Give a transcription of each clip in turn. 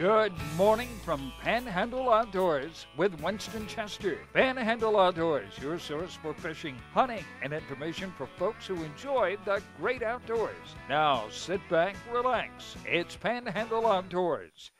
Good morning from Panhandle Outdoors with Winston Chester. Panhandle Outdoors, your source for fishing, hunting, and information for folks who enjoy the great outdoors. Now sit back, relax. It's Panhandle Outdoors.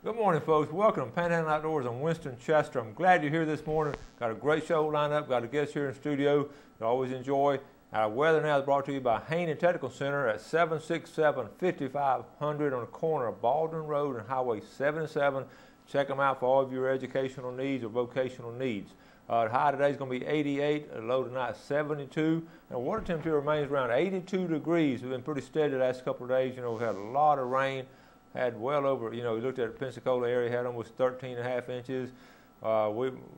Good morning, folks. Welcome to Panhandle Outdoors. I'm Winston Chester. I'm glad you're here this morning. Got a great show lined up. Got a guest here in the studio that I always enjoy. Our weather now is brought to you by Haney Technical Center at 767-5500 on the corner of Baldwin Road and Highway 77. Check them out for all of your educational needs or vocational needs. The high today is going to be 88, the low tonight 72, and water temperature remains around 82 degrees. We've been pretty steady the last couple of days. You know, we've had a lot of rain, had well over, you know, we looked at the Pensacola area, had almost 13.5 inches. A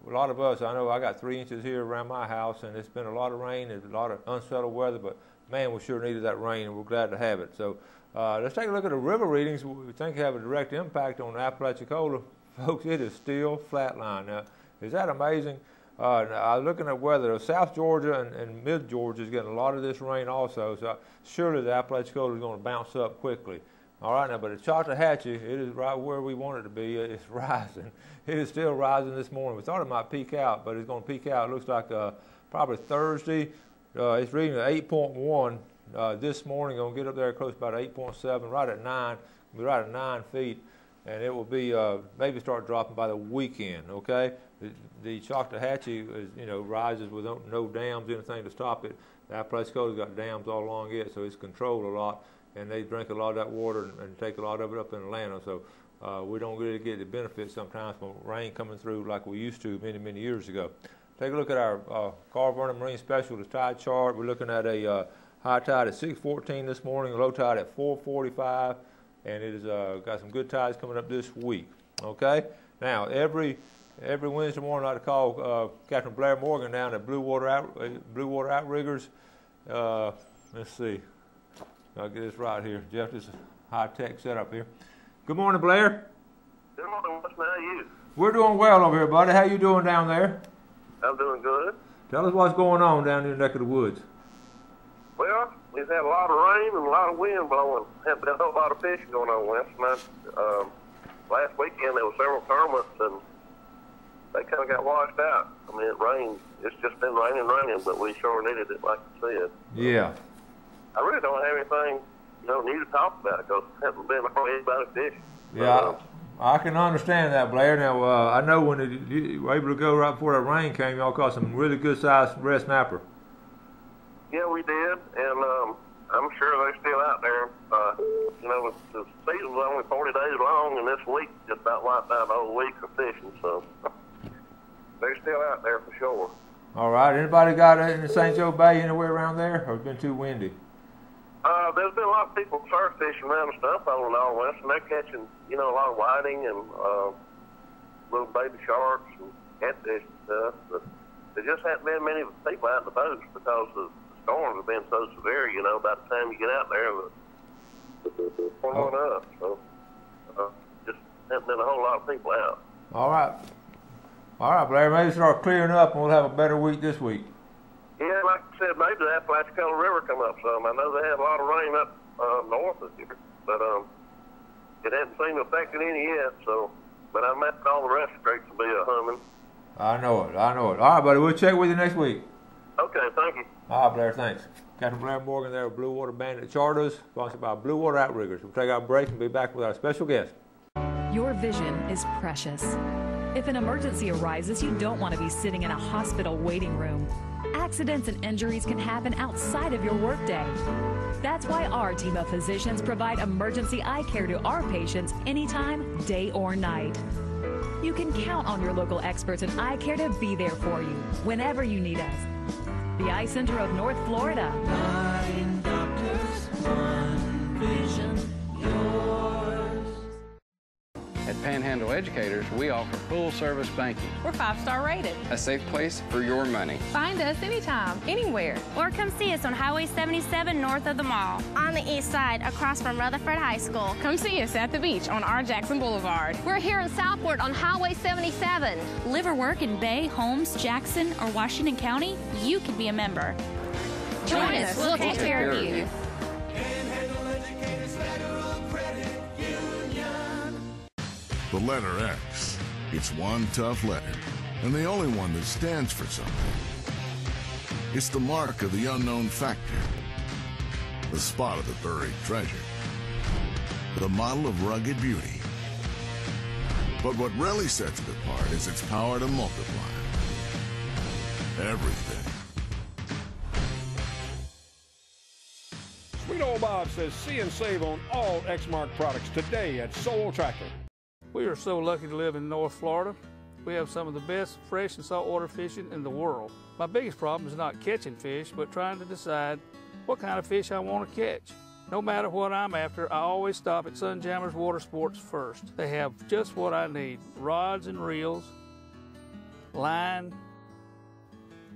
lot of us, I know I got 3 inches here around my house, and it's been a lot of rain, there's a lot of unsettled weather, but man, we sure needed that rain, and we're glad to have it. So let's take a look at the river readings. We think have a direct impact on Apalachicola. Folks, it is still flatline. Now, is that amazing? I'm looking at weather. South Georgia and mid Georgia is getting a lot of this rain also, so surely the Apalachicola is going to bounce up quickly. All right, now, but the Chattahoochee, it is right where we want it to be. It's rising. It is still rising this morning. We thought it might peak out, but it's going to peak out. It looks like probably Thursday. It's reading at 8.1 this morning. Going to get up there close about 8.7, right at 9. We'll be right at 9 feet, and it will be maybe start dropping by the weekend. Okay, the Chattahoochee is, you know, rises with no dams, anything to stop it. The Apalachicola got dams all along it, so it's controlled a lot. And they drink a lot of that water and take a lot of it up in Atlanta. So we don't really get the benefit sometimes from rain coming through like we used to many years ago. Take a look at our Carl Vernon Marine Specialist tide chart. We're looking at a high tide at 6:14 this morning, a low tide at 4:45, and it has got some good tides coming up this week. Okay. Now every Wednesday morning I like to call Captain Blair Morgan down at Blue Water Outriggers. Let's see. I'll get this right here. Jeff, this is high-tech setup here. Good morning, Blair. Good morning, Winston. How are you? We're doing well over here, buddy. How you doing down there? I'm doing good. Tell us what's going on down in your neck of the woods. Well, we've had a lot of rain and a lot of wind blowing. Haven't been a whole lot of fishing going on, Winston. Last weekend there were several tournaments, and they kind of got washed out. I mean, it rained. It's just been raining, but we sure needed it, like you said. Yeah. I really don't have anything, you know, need to talk about because I haven't been around anybody fishing. Yeah, I can understand that, Blair. Now, I know when you were able to go right before that rain came, y'all caught some really good-sized red snapper. Yeah, we did, and I'm sure they're still out there. You know, the season was only 40 days long, and this week just about wiped out the whole week of fishing, so they're still out there for sure. All right. Anybody got it in the St. Joe Bay anywhere around there, or it's been too windy? There's been a lot of people surf fishing around the stump hole and all this, and they're catching, you know, a lot of whiting and little baby sharks and catfish and stuff. But there just hasn't been many people out in the boats because the storms have been so severe. You know, by the time you get out there, the storm went up. So just hasn't been a whole lot of people out. All right. All right, Blair. Maybe start clearing up, and we'll have a better week this week. Yeah, like I said, maybe the Apalachicola River come up some. I know they had a lot of rain up north of here, but it hasn't seemed to affect it any yet. So, but I imagine all the rest of the creeks will be humming. I know it. All right, buddy. We'll check with you next week. Okay, thank you. All right, Blair. Thanks. Captain Blair Morgan there with Blue Water Bandit Charters, sponsored by Blue Water Outriggers. We'll take our break and be back with our special guest. Your vision is precious. If an emergency arises, you don't want to be sitting in a hospital waiting room. Accidents and injuries can happen outside of your workday. That's why our team of physicians provide emergency eye care to our patients anytime, day or night. You can count on your local experts in eye care to be there for you whenever you need us. The Eye Center of North Florida. 9 doctors, 1 vision, yours. At Panhandle Educators, we offer full-service banking. We're 5-star rated. A safe place for your money. Find us anytime, anywhere. Or come see us on Highway 77 north of the mall. On the east side, across from Rutherford High School. Come see us at the beach on R. Jackson Boulevard. We're here in Southport on Highway 77. Live or work in Bay, Holmes, Jackson, or Washington County? You can be a member. Join us. We'll take care of you. The letter X. It's one tough letter, and the only one that stands for something. It's the mark of the unknown factor, the spot of the buried treasure, the model of rugged beauty. But what really sets it apart is its power to multiply everything. Sweet Old Bob says see and save on all Exmark products today at Soul Tractor. We are so lucky to live in North Florida. We have some of the best fresh and saltwater fishing in the world. My biggest problem is not catching fish, but trying to decide what kind of fish I want to catch. No matter what I'm after, I always stop at Sunjammers Water Sports first. They have just what I need: rods and reels, line,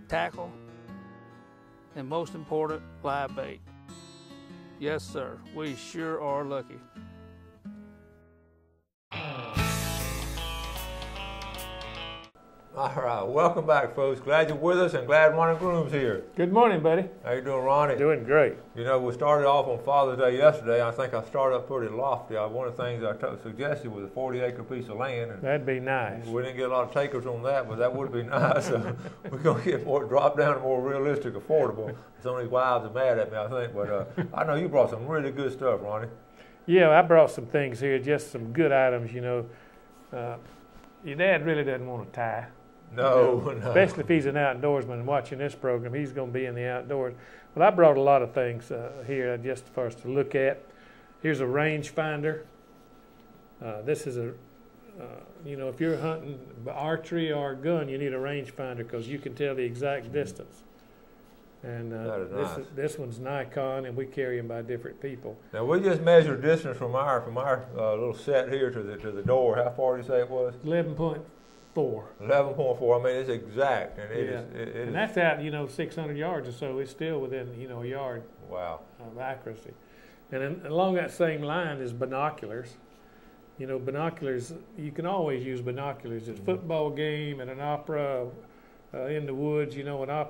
tackle, and most important, live bait. Yes, sir, we sure are lucky. All right, welcome back, folks. Glad you're with us and glad Ronnie Groom's here. Good morning, buddy. How you doing, Ronnie? Doing great. You know, we started off on Father's Day yesterday. I think I started up pretty lofty. One of the things I suggested was a 40-acre piece of land. And that'd be nice. We didn't get a lot of takers on that, but that would be nice. So we're going to get more, drop down to more realistic, affordable. Some of these wives are mad at me, I think. But I know you brought some really good stuff, Ronnie. Yeah, I brought some things here, just some good items, you know. Your dad really doesn't want to tie. No, you know, no. Especially if he's an outdoorsman and watching this program, he's going to be in the outdoors. But I brought a lot of things here just for us to look at. Here's a range finder. This is a, you know, if you're hunting archery or gun, you need a range finder because you can tell the exact distance. And this one's Nikon, and we carry them by different people. Now we just measured distance from our little set here to the door. How far did you say it was? 11.4. 11.4. I mean, it's exact, and and that's out, you know, 600 yards or so. It's still within, you know, a yard. Wow. Of accuracy. And along that same line is binoculars. You know, binoculars. You can always use binoculars at a football game, at an opera, in the woods. You know,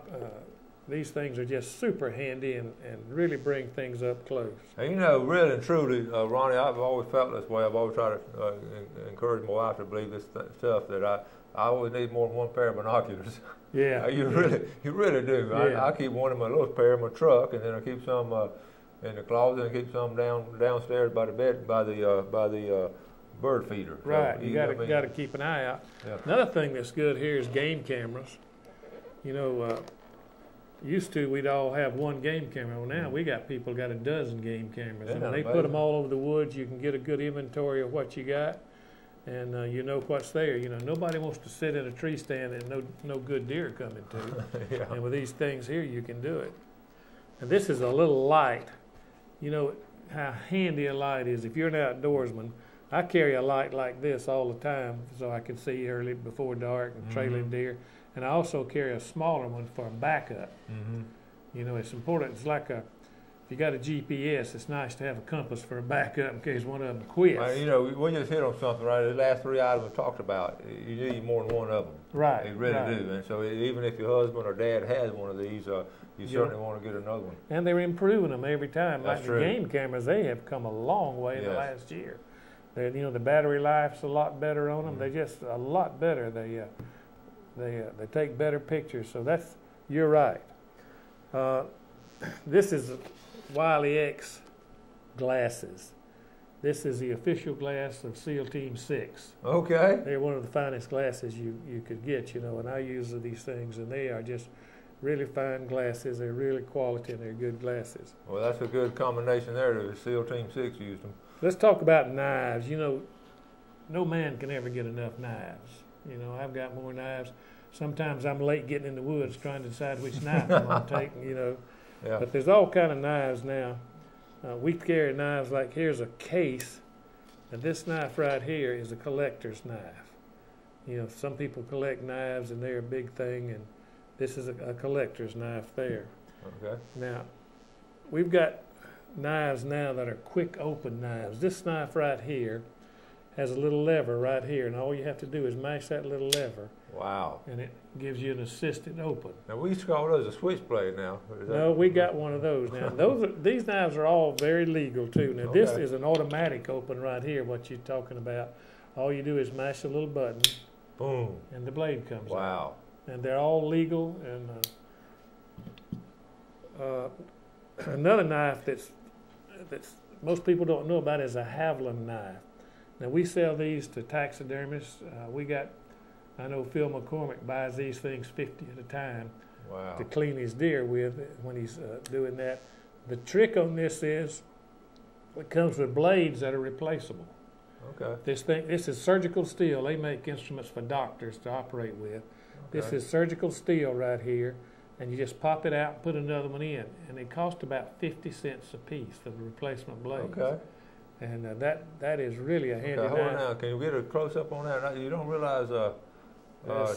these things are just super handy and really bring things up close. And you know, really and truly, Ronnie, I've always felt this way. I've always tried to encourage my wife to believe this stuff, that I always need more than one pair of binoculars. Yeah. You really do. Yeah. I keep one in my little pair in my truck, and then I keep some in the closet, and keep some downstairs by the bed, by the bird feeder. Right. So, you got to keep an eye out. Yeah. Another thing that's good here is game cameras. You know, used to we'd all have one game camera. Well, now we got people got a dozen game cameras, and they put them all over the woods. You can get a good inventory of what you got, and you know what's there. You know, nobody wants to sit in a tree stand and no good deer coming to. Yeah. And with these things here, you can do it. And this is a little light. You know how handy a light is. If you're an outdoorsman, I carry a light like this all the time so I can see early before dark and trailing deer. And I also carry a smaller one for a backup. You know, it's important. It's like if you got a GPS, it's nice to have a compass for a backup in case one of them quits. You know, we just hit on something, right? The last three items we talked about, you need more than one of them. Right. You really do. And so even if your husband or dad has one of these, you certainly want to get another one. And they're improving them every time. That's like true. The game cameras, they have come a long way in the last year. You know, the battery life's a lot better on them. They're just a lot better. They take better pictures, so you're right. This is Wiley X glasses. This is the official glass of SEAL Team 6. Okay. They're one of the finest glasses you could get, you know, and I use these things, and they are just really fine glasses. They're really quality, and they're good glasses. Well, that's a good combination there. The SEAL Team 6 used them. Let's talk about knives. You know, no man can ever get enough knives. You know, I've got more knives. Sometimes I'm late getting in the woods trying to decide which knife I'm going to take, you know. Yeah. But there's all kind of knives now. We carry knives like here's a case, and this knife right here is a collector's knife. You know, some people collect knives, and they're a big thing, and this is a collector's knife there. Okay. Now, we've got knives now that are quick open knives. This knife right here has a little lever right here, and all you have to do is mash that little lever. Wow. And it gives you an assisted open. Now, we used to call those a switchblade now. No, we got one of those now. These knives are all very legal, too. Now, this is an automatic open right here, what you're talking about, All you do is mash a little button. Boom. And the blade comes out. Wow. And they're all legal. And another knife that's most people don't know about is a Haviland knife. Now we sell these to taxidermists. I know Phil McCormick buys these things 50 at a time. Wow. To clean his deer with when he's doing that. The trick on this is it comes with blades that are replaceable. Okay. This is surgical steel. They make instruments for doctors to operate with. Okay. This is surgical steel right here, and you just pop it out and put another one in, and they cost about 50 cents a piece for the replacement blades. Okay. And that is really a handy knife. Hold on now. Can you get a close up on that? You don't realize.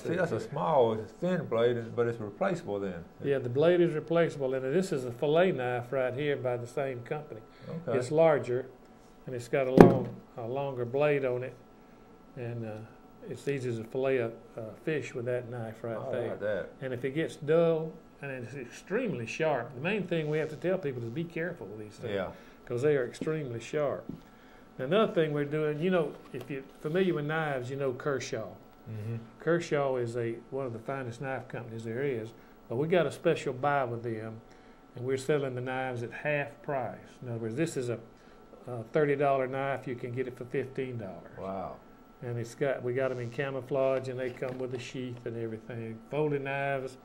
See, that's a small, thin blade, but it's replaceable then. Yeah, the blade is replaceable, and this is a fillet knife right here by the same company. Okay. It's larger, and it's got a longer blade on it, and it's easy to fillet a fish with that knife right there. Like that. And if it gets dull, and it's extremely sharp, the main thing we have to tell people is be careful with these things. Yeah. Because they are extremely sharp. Another thing we're doing, if you're familiar with knives, you know Kershaw. Mm-hmm. Kershaw is one of the finest knife companies there is, but we got a special buy with them, and we're selling the knives at half price. In other words, this is a $30 knife. You can get it for $15. Wow! And we got them in camouflage, and they come with a sheath and everything. Folding knives,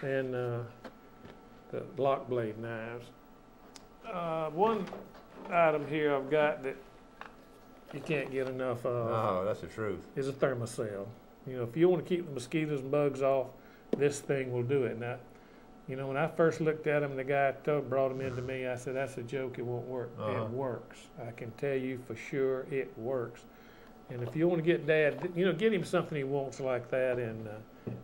and the lock blade knives. One item here I've got that you can't get enough of. Oh, that's the truth. Is a thermocell. If you want to keep the mosquitoes and bugs off, this thing will do it. Now, when I first looked at them, the guy brought them into me. I said, "That's a joke. It won't work." It works. I can tell you for sure it works. And if you want to get Dad, get him something he wants like that, and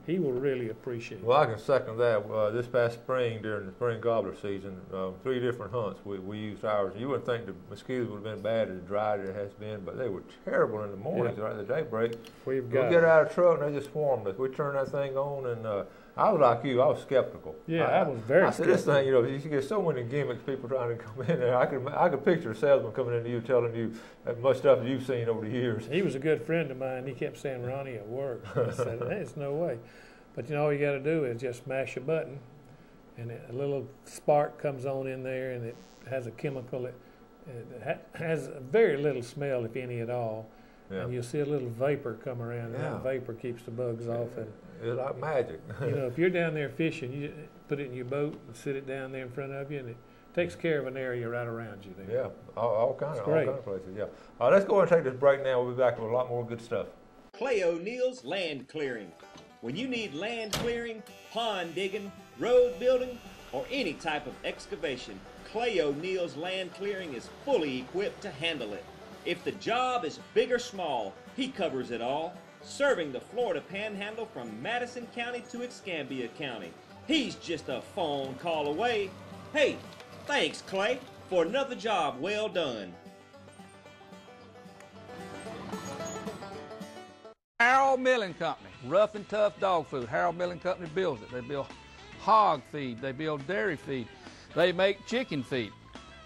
he will really appreciate it. Well, I can second that. This past spring, during the spring gobbler season, 3 different hunts, we used ours. You wouldn't think the mosquitoes would have been bad as dry as it has been, but they were terrible in the mornings, right at the daybreak. We get out of the truck, and they just swarmed us. We turned that thing on, and I was like you. I was skeptical. Yeah, I was very skeptical. I said, this thing, you get so many gimmicks, people trying to come in there. I could picture a salesman coming into you telling you as much stuff as you've seen over the years. He was a good friend of mine. He kept saying, "Ronnie, it works." I said, "There's no way." But all you got to do is just mash a button, and a little spark comes on in there, and it has a chemical. It has very little smell, if any at all. Yeah. And you'll see a little vapor come around, and that vapor keeps the bugs off. And it's like magic. If you're down there fishing, you put it in your boat and sit it down there in front of you, and it takes care of an area right around you there. Yeah, all kinds of places. Yeah. Let's go and take this break now. We'll be back with a lot more good stuff. Clay O'Neill's Land Clearing. When you need land clearing, pond digging, road building, or any type of excavation, Clay O'Neill's Land Clearing is fully equipped to handle it. If the job is big or small, he covers it all, serving the Florida Panhandle from Madison County to Escambia County. He's just a phone call away. Hey, thanks, Clay, for another job well done. Harold Milling Company, rough and tough dog food. Harold Milling Company builds it. They build hog feed. They build dairy feed. They make chicken feed.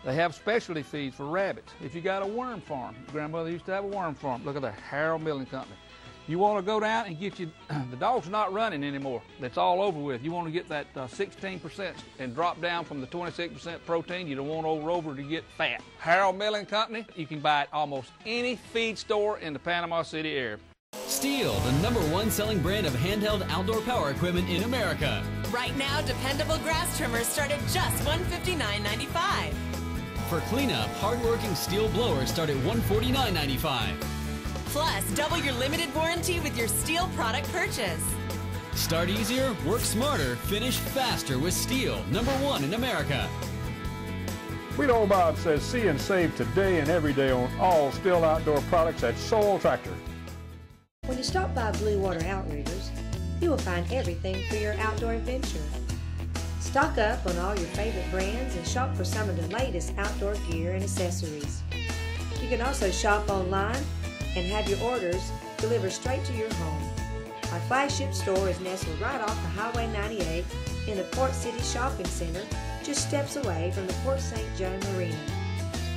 They have specialty feeds for rabbits. If you got a worm farm, grandmother used to have a worm farm. Look at the Harold Milling Company. You want to go down and get you, the dog's not running anymore. That's all over with. You want to get that 16% and drop down from the 26% protein. You don't want over to get fat. Harold Milling Company, you can buy it almost any feed store in the Panama City area. Steel, the #1 selling brand of handheld outdoor power equipment in America. Right now, dependable grass trimmers start at just $159.95. For cleanup, hard-working steel blowers start at $149.95. Plus, double your limited warranty with your steel product purchase. Start easier, work smarter, finish faster with Steel, #1 in America. Read all Bob says see and save today and every day on all Steel outdoor products at Soul Tractor. When you stop by Blue Water Outriggers, you will find everything for your outdoor adventure. Stock up on all your favorite brands and shop for some of the latest outdoor gear and accessories. You can also shop online and have your orders delivered straight to your home. Our flagship store is nestled right off the Highway 98 in the Port City Shopping Center, just steps away from the Port St. Joe Marina.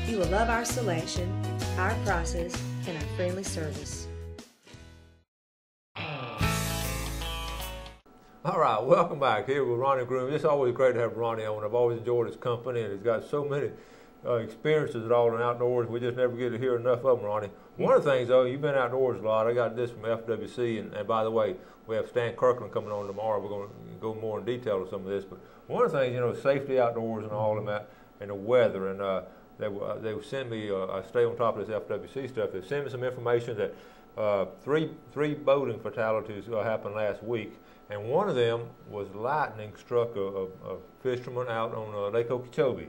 You will love our selection, our prices, and our friendly service. All right, welcome back here with Ronnie Groom. It's always great to have Ronnie on. I've always enjoyed his company, and he's got so many experiences at all in outdoors. We just never get to hear enough of them, Ronnie. One of the things, though, you've been outdoors a lot. I got this from FWC, and by the way, we have Stan Kirkland coming on tomorrow. We're going to go more in detail to some of this. But one of the things, you know, safety outdoors and all of that, and the weather, and they send me, I stay on top of this FWC stuff. They send me some information that three boating fatalities happened last week. And one of them was lightning struck a fisherman out on Lake Okeechobee.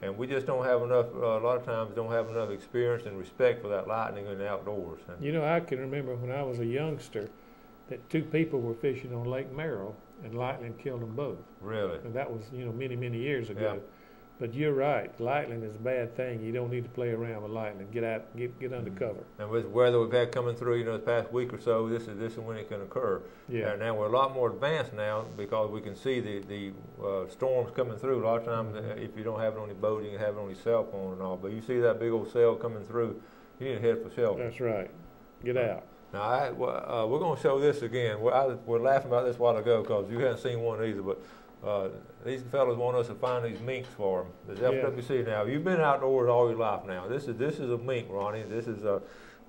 And we just don't have enough, a lot of times don't have enough experience and respect for that lightning in the outdoors. You know, I can remember when I was a youngster that 2 people were fishing on Lake Merrill and lightning killed them both. Really? And that was, you know, many, many years ago. Yeah. But you're right, lightning is a bad thing. You don't need to play around with lightning. Get out, get under cover. And with the weather we've had coming through, you know, the past week or so, this is when it can occur. Yeah. And now we're a lot more advanced now because we can see the storms coming through. A lot of times, if you don't have it on your boat, you can have it on your cell phone and all. But you see that big old sail coming through, you need to head for shelter. That's right. Get out. Now, we're going to show this again. We're laughing about this a while ago because you hadn't seen one either, but these fellas want us to find these minks for them. There's FWC now. You've been outdoors all your life now. This is a mink, Ronnie. This is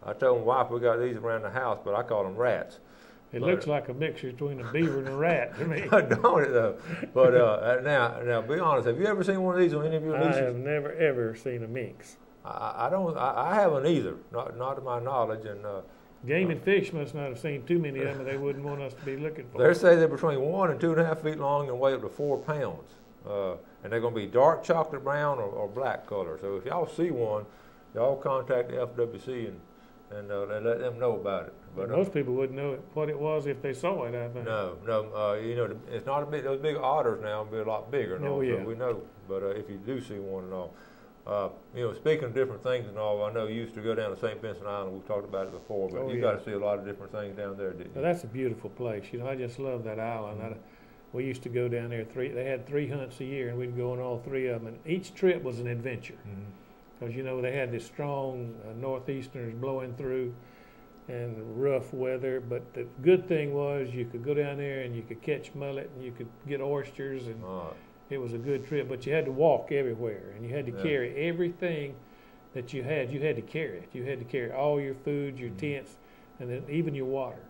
I told my wife we got these around the house, but I call them rats. It looks like a mixture between a beaver and a rat to me. Don't it though? But now, be honest. Have you ever seen one of these on any of your leashes? I have never ever seen a minx. I haven't either. Not to my knowledge. And Game and Fish must not have seen too many of them, or they wouldn't want us to be looking for them. They say they're between 1 and 2.5 feet long and weigh up to 4 pounds. And they're going to be dark chocolate brown or black color. So if y'all see one, y'all contact the FWC and let them know about it. But most people wouldn't know what it was if they saw it, I think. No. You know, it's not a big. Those big otters now will be a lot bigger. Oh, yeah. So we know. But if you do see one and all. You know, speaking of different things and all, I know you used to go down to St. Vincent Island. We've talked about it before, but you got to see a lot of different things down there, didn't you? Well, that's a beautiful place. You know, I just love that island. We used to go down there. They had 3 hunts a year, and we'd go on all 3 of them. And each trip was an adventure, because you know they had this strong northeasters blowing through, and rough weather. But the good thing was you could go down there and you could catch mullet and you could get oysters and. It was a good trip, but you had to walk everywhere, and you had to carry everything that you had. You had to carry it. You had to carry all your food, your tents, and then even your water.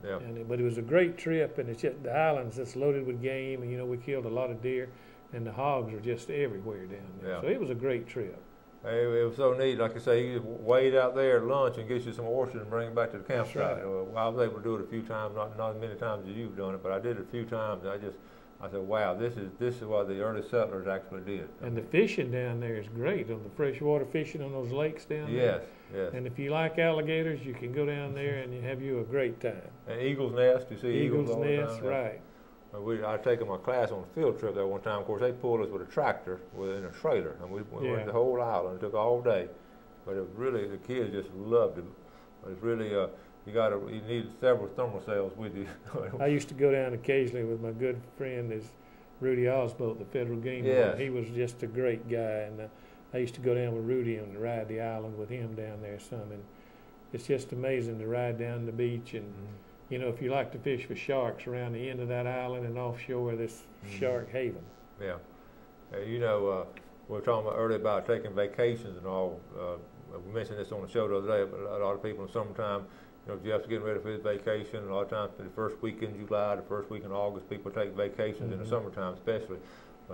Yeah. But it was a great trip, and it's just, the island's just loaded with game, and you know we killed a lot of deer, and the hogs are just everywhere down there. Yeah. So it was a great trip. It was so neat. Like I say, you wade out there at lunch and get you some oysters and bring it back to the campsite. That's right. I was able to do it a few times, not as many times as you've done it, but I did it a few times. I said, wow, this is what the early settlers actually did. And the fishing down there is great, on the freshwater fishing on those lakes down there. Yes. And if you like alligators, you can go down there and you have you a great time. And Eagle's Nest, you see Eagle's all Nest, the time. right. I taken my class on a field trip there one time. Of course, they pulled us with a tractor in a trailer, and we went the whole island. It took all day, but it was really, the kids just loved it. It's really you need several thermal cells with you. I used to go down occasionally with my good friend, is Rudy Osbolt, the federal game warden. He was just a great guy, and I used to go down with Rudy and ride the island with him down there some. And it's just amazing to ride down the beach, and you know, if you like to fish for sharks around the end of that island and offshore, this shark haven. Yeah, you know, we were talking about earlier about taking vacations and all. We mentioned this on the show the other day, but a lot of people in the summertime, you know, Jeff's getting ready for his vacation. A lot of times, the first week in July, the first week in August, people take vacations in the summertime, especially.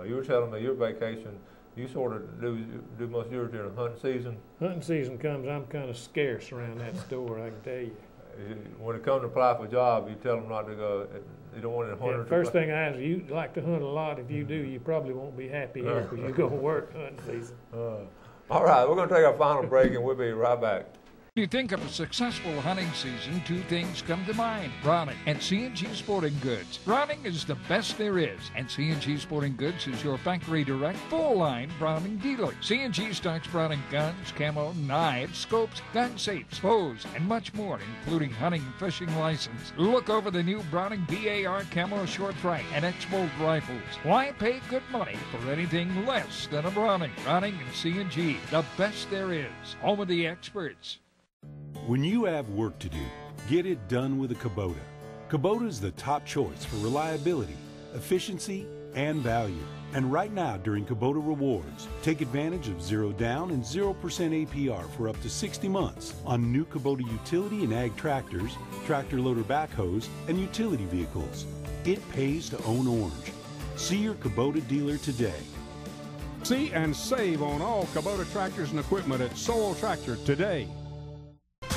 You were telling me your vacation, you sort of do most of yours during hunting season. Hunting season comes, I'm kind of scarce around that store, I can tell you. When it comes to apply for a job, you tell them not to go. You don't want to hunt. Yeah, first thing I ask, you like to hunt a lot. If you do, you probably won't be happy here because you go to work hunting season. All right, we're going to take our final break, and we'll be right back. When you think of a successful hunting season, 2 things come to mind: Browning and C&G Sporting Goods. Browning is the best there is, and C&G Sporting Goods is your factory direct, full-line Browning dealer. C&G stocks Browning guns, camo, knives, scopes, gun safes, bows, and much more, including hunting and fishing license. Look over the new Browning BAR camo short right and X-Bolt rifles. Why pay good money for anything less than a Browning? Browning and C&G, the best there is. Home of the experts. When you have work to do, get it done with a Kubota. Kubota is the top choice for reliability, efficiency, and value. And right now, during Kubota Rewards, take advantage of 0 down and 0% APR for up to 60 months on new Kubota utility and ag tractors, tractor loader backhoes, and utility vehicles. It pays to own orange. See your Kubota dealer today. See and save on all Kubota tractors and equipment at Sowell Tractor today.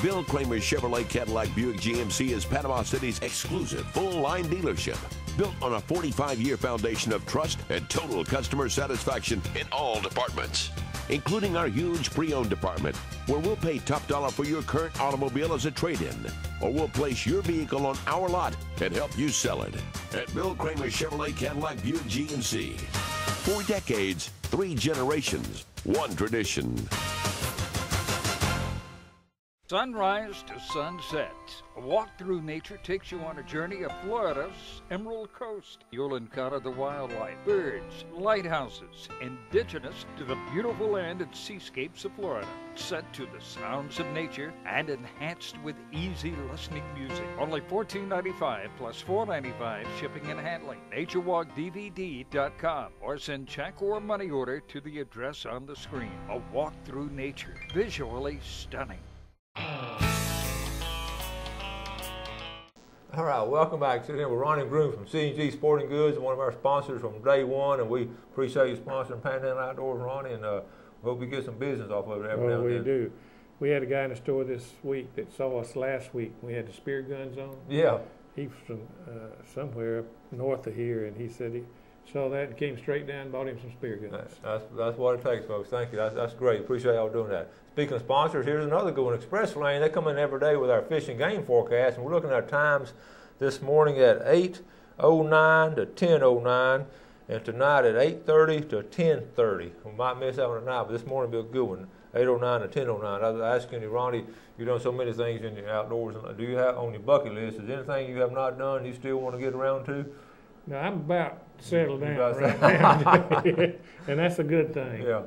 Bill Kramer Chevrolet Cadillac Buick GMC is Panama City's exclusive full-line dealership, built on a 45-year foundation of trust and total customer satisfaction in all departments, including our huge pre-owned department, where we'll pay top dollar for your current automobile as a trade-in, or we'll place your vehicle on our lot and help you sell it. At Bill Kramer Chevrolet Cadillac Buick GMC. 4 decades, 3 generations, 1 tradition. Sunrise to sunset. A walk through nature takes you on a journey of Florida's Emerald Coast. You'll encounter the wildlife, birds, lighthouses, indigenous to the beautiful land and seascapes of Florida. Set to the sounds of nature and enhanced with easy listening music. Only $14.95 plus $4.95 shipping and handling. NatureWalkDVD.com or send check or money order to the address on the screen. A walk through nature. Visually stunning. All right, welcome back. Sitting here with Ronnie Groom from C&G Sporting Goods, one of our sponsors from day one, and we appreciate you sponsoring Panhandle Outdoors, Ronnie, and hope we get some business off of it every now and then. We do. We had a guy in the store this week that saw us last week. We had the spear guns on. Yeah. He was from somewhere up north of here, and he said he saw that and came straight down and bought him some spear guns. That's what it takes, folks. Thank you. That's great. Appreciate y'all doing that. Speaking of sponsors, here's another good one. Express Lane, they come in every day with our fish and game forecast, and we're looking at our times this morning at 8:09 to 10:09, and tonight at 8:30 to 10:30. We might miss that one tonight, but this morning will be a good one, 8:09 to 10:09. I was asking you, Ronnie, you've done so many things in your outdoors. Do you have on your bucket list, is there anything you have not done you still want to get around to? No, I'm about settled down right now, and that's a good thing. Yeah.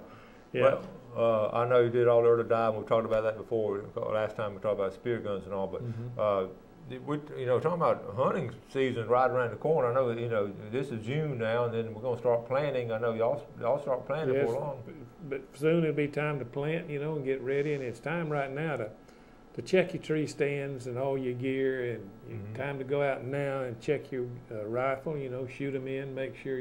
Yeah. Well, I know you did all the early diving. We talked about that before. Last time we talked about spear guns and all, but talking about hunting season right around the corner. I know that this is June now, and then we're going to start planting. I know y'all start planting for long. But soon it'll be time to plant, and get ready. And it's time right now to check your tree stands and all your gear, and time to go out now and check your rifle. Shoot them in, make sure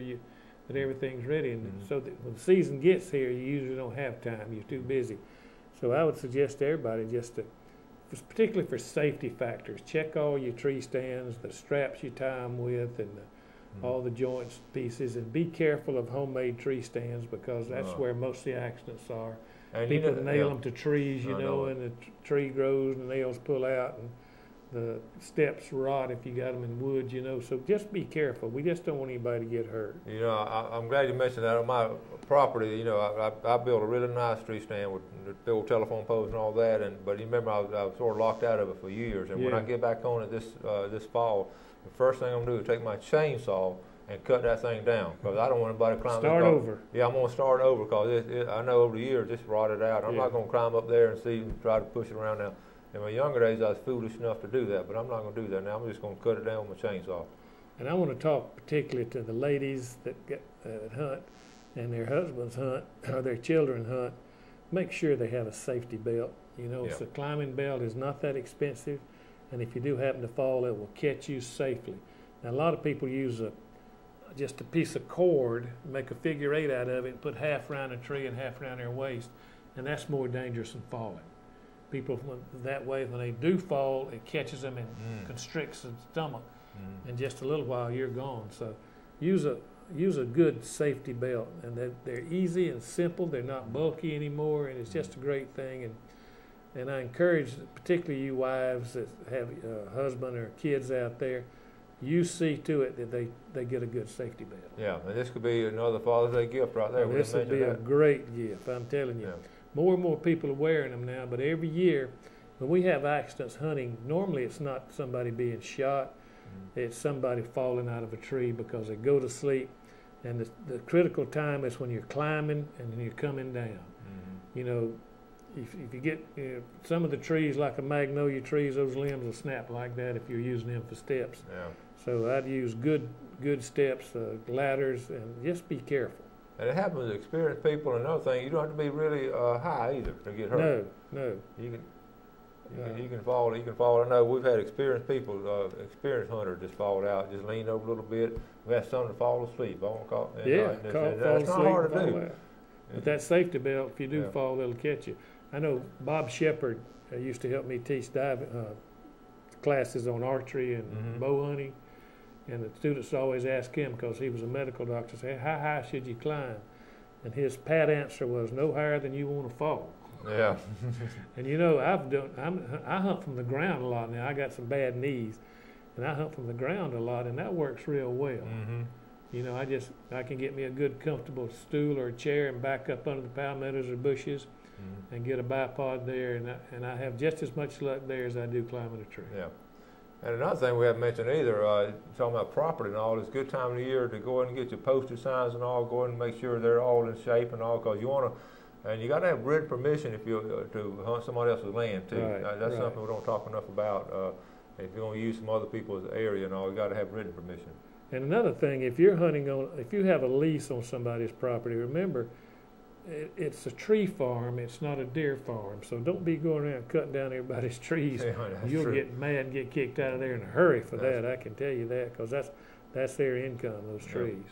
that everything's ready. And so that when the season gets here, you usually don't have time. You're too busy. So I would suggest to everybody particularly for safety factors, check all your tree stands, the straps you tie them with, and all the joints, pieces, and be careful of homemade tree stands because that's where most of the accidents are. And people nail them to trees, and the tree grows and the nails pull out, and the steps rot if you got them in wood, So just be careful. We just don't want anybody to get hurt. I'm glad you mentioned that. On my property, I built a really nice tree stand with the old telephone poles and all that. But you remember, I was sort of locked out of it for years. And when I get back on it this fall, the first thing I'm going to do is take my chainsaw and cut that thing down because I don't want anybody climbing. Start over. Yeah, I'm going to start over because I know over the years it's rotted out. I'm not going to climb up there and try to push it around now. In my younger days, I was foolish enough to do that, but I'm not going to do that now. I'm just going to cut it down with my chainsaw. And I want to talk particularly to the ladies that hunt and their husbands hunt or their children hunt. Make sure they have a safety belt. So climbing belt is not that expensive, and if you do happen to fall, it will catch you safely. Now, a lot of people use just a piece of cord, make a figure 8 out of it, and put half around a tree and half around their waist, and that's more dangerous than falling. People that way, when they do fall, it catches them and constricts the stomach. In just a little while, you're gone. So use a good safety belt, and they're easy and simple. They're not bulky anymore, and it's just a great thing. And I encourage, particularly you wives that have a husband or kids out there, you see to it that they get a good safety belt. Yeah, and this could be another Father's Day gift right there. This would be a great gift, I'm telling you. Yeah. More and more people are wearing them now, but every year when we have accidents hunting, normally it's not somebody being shot, it's somebody falling out of a tree because they go to sleep, and the critical time is when you're climbing and when you're coming down. if you get some of the trees, like a magnolia trees, those limbs will snap like that if you're using them for steps. Yeah. So I'd use good steps, ladders, and just be careful. And it happens with experienced people. And another thing, you don't have to be really high either to get hurt. No. You can fall. You can fall. I know we've had experienced people, experienced hunters, just fall out, just lean over a little bit. We had some to fall asleep. I won't call. That's not hard to do. But that safety belt, if you do fall, it'll catch you. I know Bob Shepard used to help me teach diving classes on archery and bow hunting, and the students always ask him, because he was a medical doctor, say, how high should you climb? And his pat answer was, no higher than you want to fall. Yeah. And you know, I hunt from the ground a lot now. I got some bad knees, and I hunt from the ground a lot, and that works real well. You know, I can get me a good comfortable stool or a chair and back up under the palmettos or bushes and get a bipod there, and I have just as much luck there as I do climbing a tree. Yeah. And another thing we haven't mentioned either, talking about property and all, it's a good time of the year to go ahead and get your postage signs and all, go ahead and make sure they're all in shape and all, because you want to, and you got to have written permission if you to hunt somebody else's land too. That's something we don't talk enough about. If you're going to use some other people's area and all, you got to have written permission. And another thing, if you're hunting on, if you have a lease on somebody's property, remember, it's a tree farm, it's not a deer farm. So don't be going around cutting down everybody's trees. You'll get mad and get kicked out of there in a hurry for that. I can tell you that, because that's their income, those trees.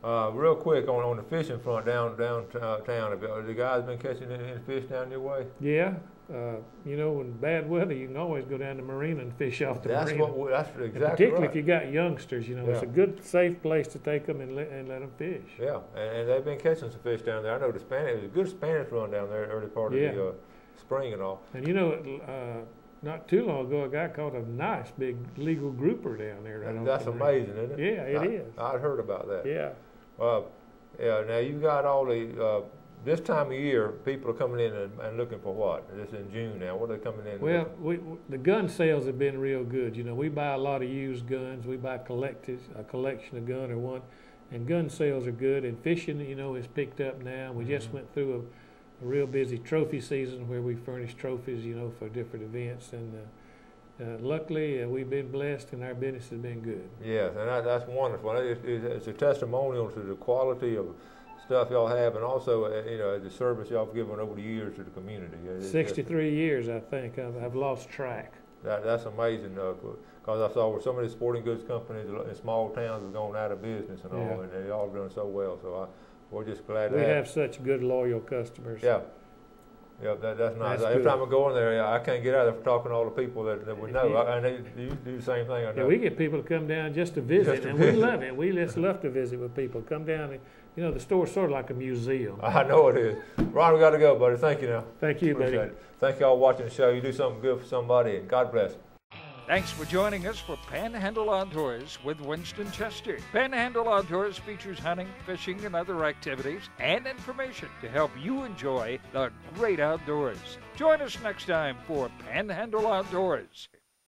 Real quick on the fishing front downtown, have the guys been catching any fish down your way? Yeah. You know, in bad weather, you can always go down to the marina and fish off the marina. That's exactly and particularly right. if you got youngsters, you know, it's a good, safe place to take them and let them fish. Yeah, and they've been catching some fish down there. I know the Spanish, it was a good Spanish run down there early part of the spring and all. And you know, not too long ago, a guy caught a nice big legal grouper down there. That's amazing, isn't it? Yeah, it is. I'd heard about that. Yeah. Now you've got all the. This time of year, people are coming in and looking for what? It's in June now. What are they coming in? Well, the gun sales have been real good. You know, we buy a lot of used guns. We buy a collection of gun or one, and gun sales are good. And fishing, you know, is picked up now. We just went through a real busy trophy season where we furnish trophies, you know, for different events. And luckily, we've been blessed, and our business has been good. Yes, and that's wonderful. It's a testimonial to the quality of stuff y'all have, and also you know, the service y'all have given over the years to the community. 63 years, I think. I've lost track. That's amazing, because I saw where some of the sporting goods companies in small towns have gone out of business and all, and they all done so well. So we're just glad we have such good, loyal customers. Yeah. Yeah, that's nice. Every time I go in there, I can't get out of there talking to all the people that we know. And they do the same thing. I know. Yeah, we get people to come down just to visit, we love it. We just love to visit with people. Come down, and, you know, the store's sort of like a museum. I know it is. Ron, we got to go, buddy. Thank you now. Thank you, Appreciate buddy. it. Thank you all for watching the show. You do something good for somebody, and God bless. Thanks for joining us for Panhandle Outdoors with Winston Chester. Panhandle Outdoors features hunting, fishing, and other activities and information to help you enjoy the great outdoors. Join us next time for Panhandle Outdoors.